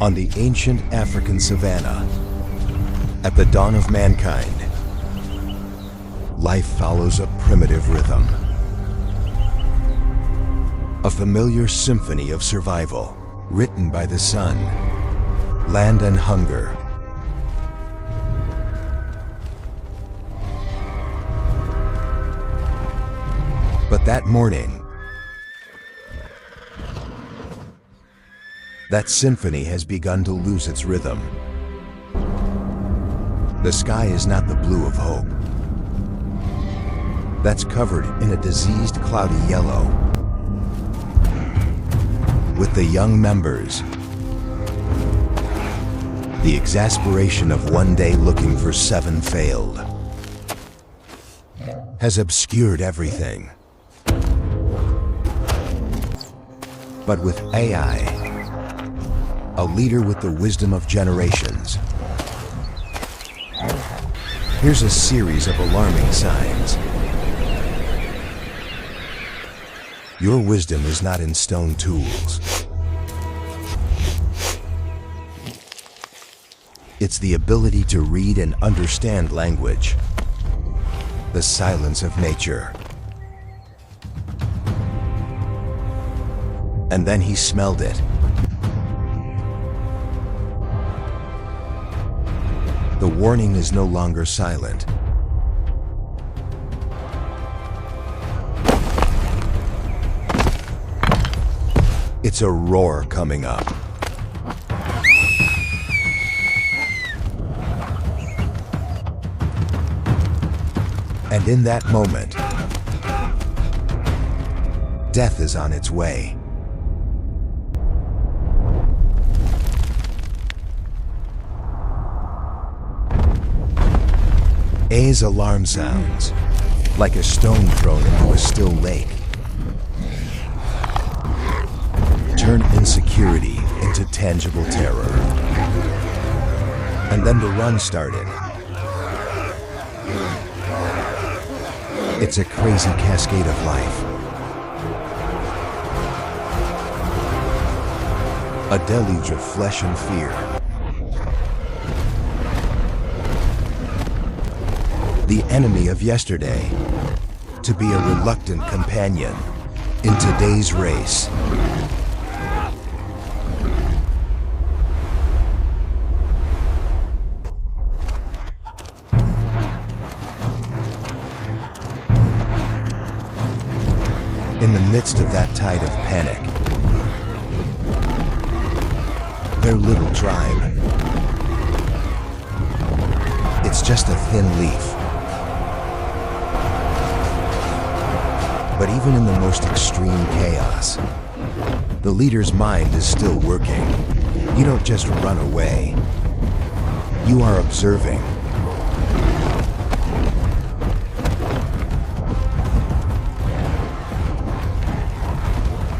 On the ancient African savanna, at the dawn of mankind, life follows a primitive rhythm. A familiar symphony of survival, written by the sun, land and hunger. But that morning, that symphony has begun to lose its rhythm. The sky is not the blue of hope. That's covered in a diseased, cloudy yellow. With the young members, the exasperation of one day looking for 7 failed has obscured everything. But with AI, a leader with the wisdom of generations, here's a series of alarming signs. Your wisdom is not in stone tools. It's the ability to read and understand language, the silence of nature. And then he smelled it. The warning is no longer silent. It's a roar coming up. And in that moment, death is on its way. A's alarm sounds like a stone thrown into a still lake. Turn insecurity into tangible terror. And then the run started. It's a crazy cascade of life. A deluge of flesh and fear. The enemy of yesterday, to be a reluctant companion in today's race. In the midst of that tide of panic, their little tribe, it's just a thin leaf. But even in the most extreme chaos, the leader's mind is still working. You don't just run away. You are observing.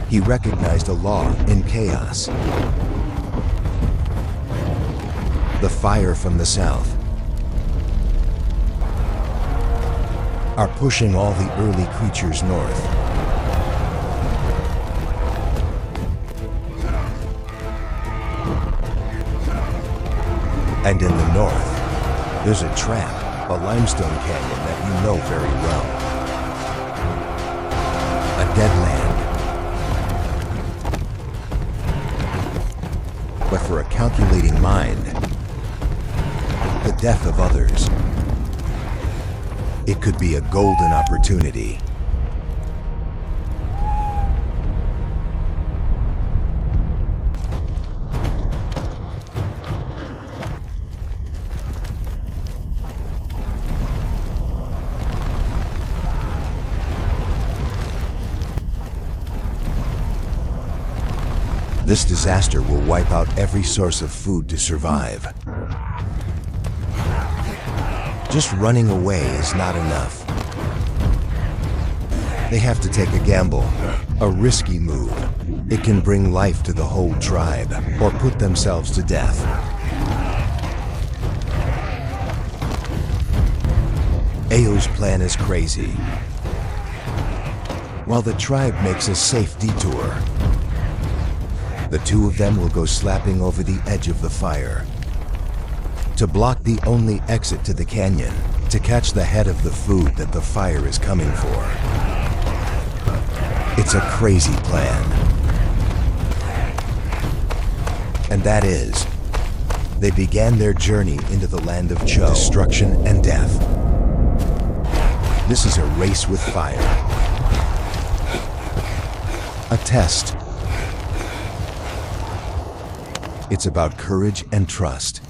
He recognized a law in chaos. The fire from the south are pushing all the early creatures north. And in the north, there's a trap, a limestone canyon that you know very well. A dead land. But for a calculating mind, the death of others, it could be a golden opportunity. This disaster will wipe out every source of food to survive. Just running away is not enough. They have to take a gamble, a risky move. It can bring life to the whole tribe or put themselves to death. Ao's plan is crazy. While the tribe makes a safe detour, The two of them will go slapping over the edge of the fire to block the only exit to the canyon, to catch the head of the food that the fire is coming for. It's a crazy plan. And that is, they began their journey into the land of destruction and death. This is a race with fire. A test. It's about courage and trust.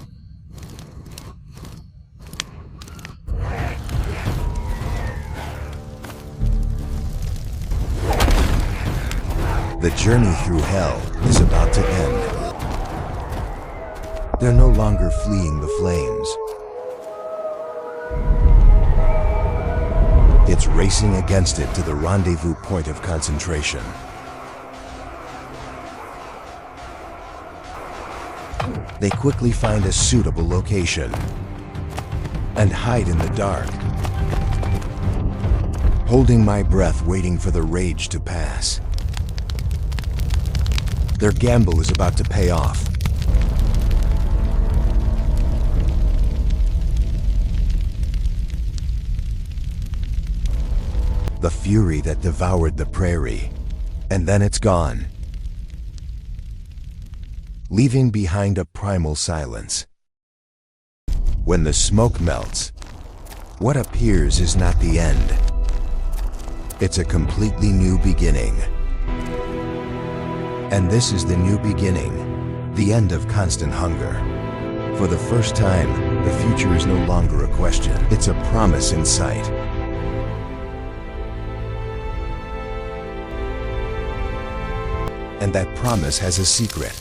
The journey through hell is about to end. They're no longer fleeing the flames. It's racing against it to the rendezvous point of concentration. They quickly find a suitable location and hide in the dark, holding my breath, waiting for the rage to pass. Their gamble is about to pay off. The fury that devoured the prairie, and then it's gone, leaving behind a primal silence. When the smoke melts, what appears is not the end. It's a completely new beginning. And this is the new beginning, the end of constant hunger. For the first time, the future is no longer a question. It's a promise in sight. And that promise has a secret.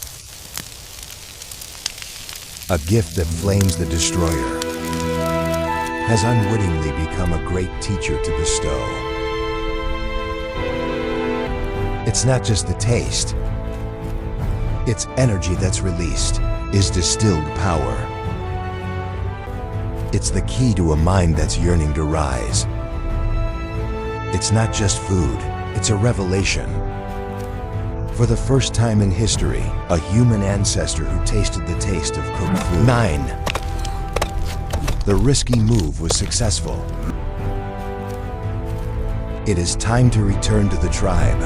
A gift that flames the destroyer has unwittingly become a great teacher to bestow. It's not just the taste. It's energy that's released, is distilled power. It's the key to a mind that's yearning to rise. It's not just food, it's a revelation. For the first time in history, a human ancestor who tasted the taste of cooked food. 9. The risky move was successful. It is time to return to the tribe,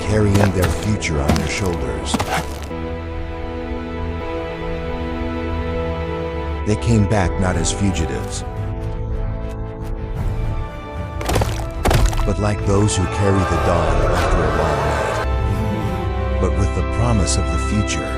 carrying their future on their shoulders. They came back not as fugitives, but like those who carry the dawn after a long night, but with the promise of the future.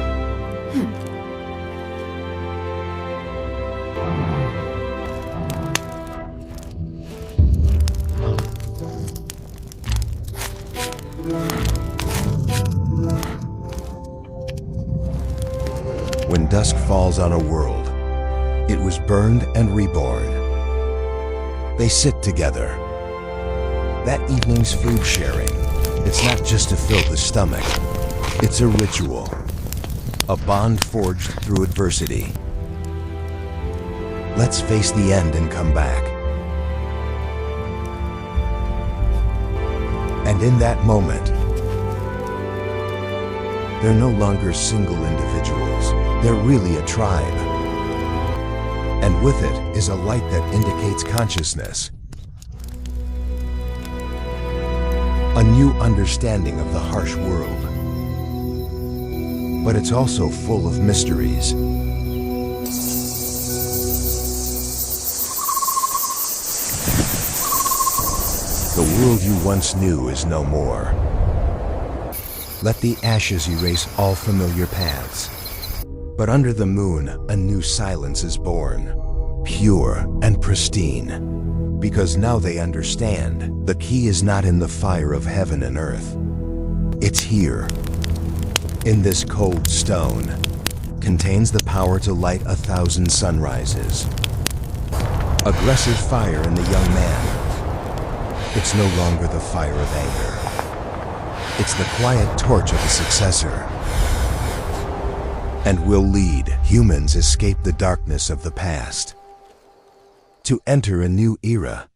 When dusk falls on a world, it was burned and reborn. They sit together. That evening's food sharing, it's not just to fill the stomach. It's a ritual, a bond forged through adversity. Let's face the end and come back. And in that moment, they're no longer single individuals. They're really a tribe. And with it is a light that indicates consciousness. A new understanding of the harsh world. But it's also full of mysteries. The world you once knew is no more. Let the ashes erase all familiar paths. But under the moon, a new silence is born, pure and pristine. Because now they understand, the key is not in the fire of heaven and earth. It's here, in this cold stone, contains the power to light 1,000 sunrises. Aggressive fire in the young man. It's no longer the fire of anger. It's the quiet torch of a successor. And will lead humans escape the darkness of the past to enter a new era.